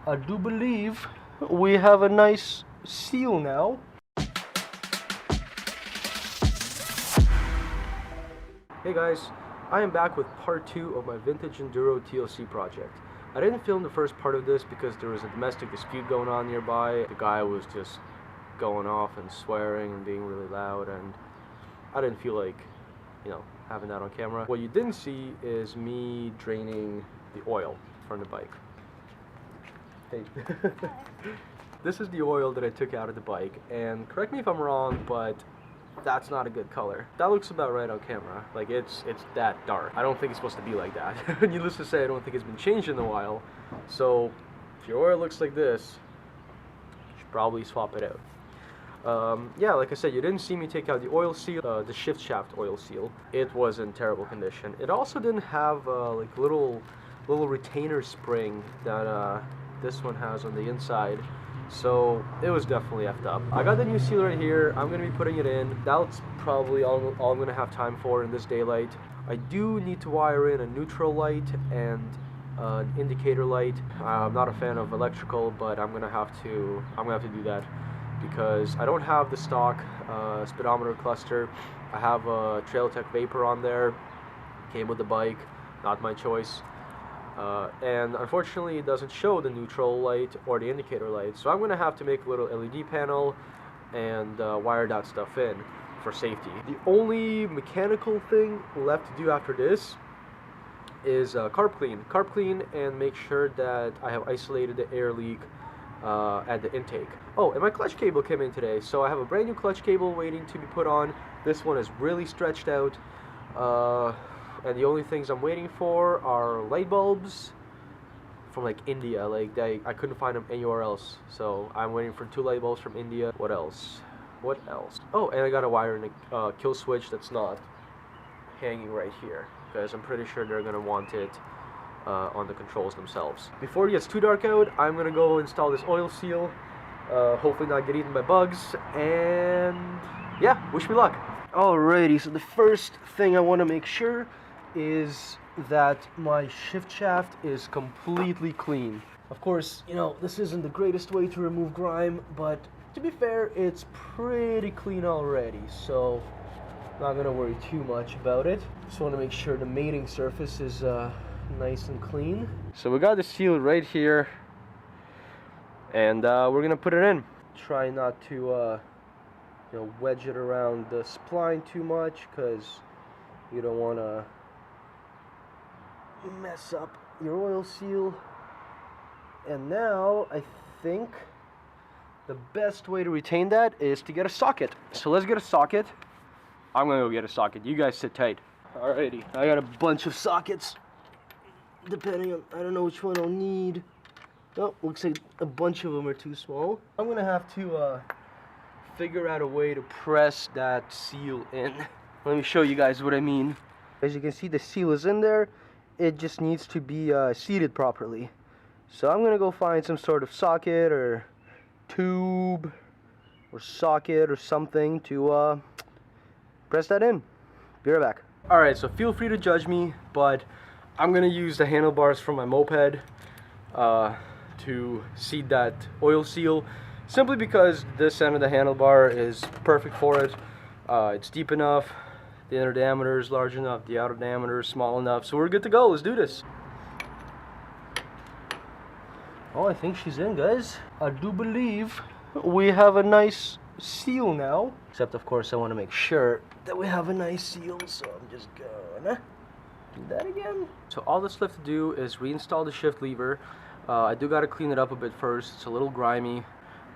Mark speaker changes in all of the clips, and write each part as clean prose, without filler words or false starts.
Speaker 1: I do believe we have a nice seal now. Hey guys, I am back with part 2 of my Vintage Enduro TLC project. I didn't film the first part of this because there was a domestic dispute going on nearby. The guy was just going off and swearing and being really loud, and I didn't feel like, having that on camera. What you didn't see is me draining the oil from the bike. Hey. This is the oil that I took out of the bike, and correct me if I'm wrong, but that's not a good color. That looks about right on camera. Like, it's that dark. I don't think it's supposed to be like that. Needless to say, I don't think it's been changed in a while. So if your oil looks like this, you should probably swap it out. Yeah, like I said, you didn't see me take out the oil seal, the shift shaft oil seal. It was in terrible condition. It also didn't have like little retainer spring that this one has on the inside. So it was definitely effed up. I got the new seal right here. I'm gonna be putting it in. That's probably all I'm gonna have time for in this daylight. I do need to wire in a neutral light and an indicator light. I'm not a fan of electrical, but I'm gonna have to do that because I don't have the stock speedometer cluster. I have a Trail Tech Vapor on there. Came with the bike, not my choice. And unfortunately it doesn't show the neutral light or the indicator light, so I'm going to have to make a little LED panel and wire that stuff in for safety. The only mechanical thing left to do after this is carb clean and make sure that I have isolated the air leak at the intake. Oh, and my clutch cable came in today, so I have a brand new clutch cable waiting to be put on. This one is really stretched out. And the only things I'm waiting for are light bulbs from like India. Like I couldn't find them anywhere else, so I'm waiting for 2 light bulbs from India. What else? Oh, and I got a wire in a kill switch that's not hanging right here, because I'm pretty sure they're gonna want it on the controls themselves. Before it gets too dark out, I'm gonna go install this oil seal. Hopefully not get eaten by bugs, and yeah, wish me luck. Alrighty, so the first thing I want to make sure is that my shift shaft is completely clean. Of course, this isn't the greatest way to remove grime, but to be fair, it's pretty clean already, so not gonna worry too much about it. Just want to make sure the mating surface is nice and clean. So we got the seal right here, and we're gonna put it in. Try not to wedge it around the spline too much, because you don't want to mess up your oil seal. And now I think the best way to retain that is to get a socket. So let's get a socket. I'm gonna go get a socket. You guys sit tight. Alrighty, I got a bunch of sockets. Depending on, I don't know which one I'll need. Oh, looks like a bunch of them are too small. I'm gonna have to figure out a way to press that seal in. Let me show you guys what I mean. As you can see, the seal is in there. It just needs to be seated properly. So I'm gonna go find some sort of socket or tube or socket or something to press that in. Be right back. Alright, so feel free to judge me, but I'm gonna use the handlebars from my moped to seat that oil seal, simply because this end of the handlebar is perfect for it. It's deep enough, the inner diameter is large enough, the outer diameter is small enough, so we're good to go. Let's do this. Oh, I think she's in, guys. I do believe we have a nice seal now. Except, of course, I want to make sure that we have a nice seal, so I'm just gonna do that again. So all that's left to do is reinstall the shift lever. I do gotta clean it up a bit first. It's a little grimy.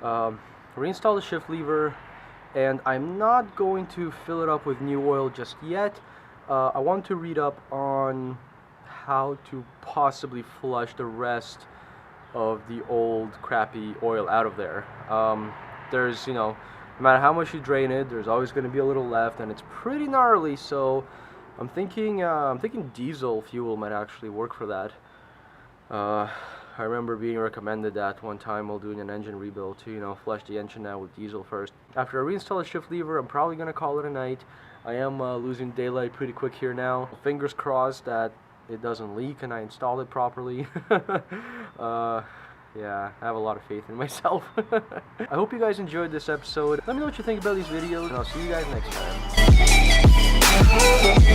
Speaker 1: Reinstall the shift lever, and I'm not going to fill it up with new oil just yet. I want to read up on how to possibly flush the rest of the old crappy oil out of there. There's, no matter how much you drain it, there's always going to be a little left, and it's pretty gnarly. So I'm thinking diesel fuel might actually work for that. I remember being recommended that one time while doing an engine rebuild to, flush the engine out with diesel first. After I reinstall the shift lever, I'm probably going to call it a night. I am losing daylight pretty quick here now. Fingers crossed that it doesn't leak and I installed it properly. Yeah, I have a lot of faith in myself. I hope you guys enjoyed this episode. Let me know what you think about these videos, and I'll see you guys next time.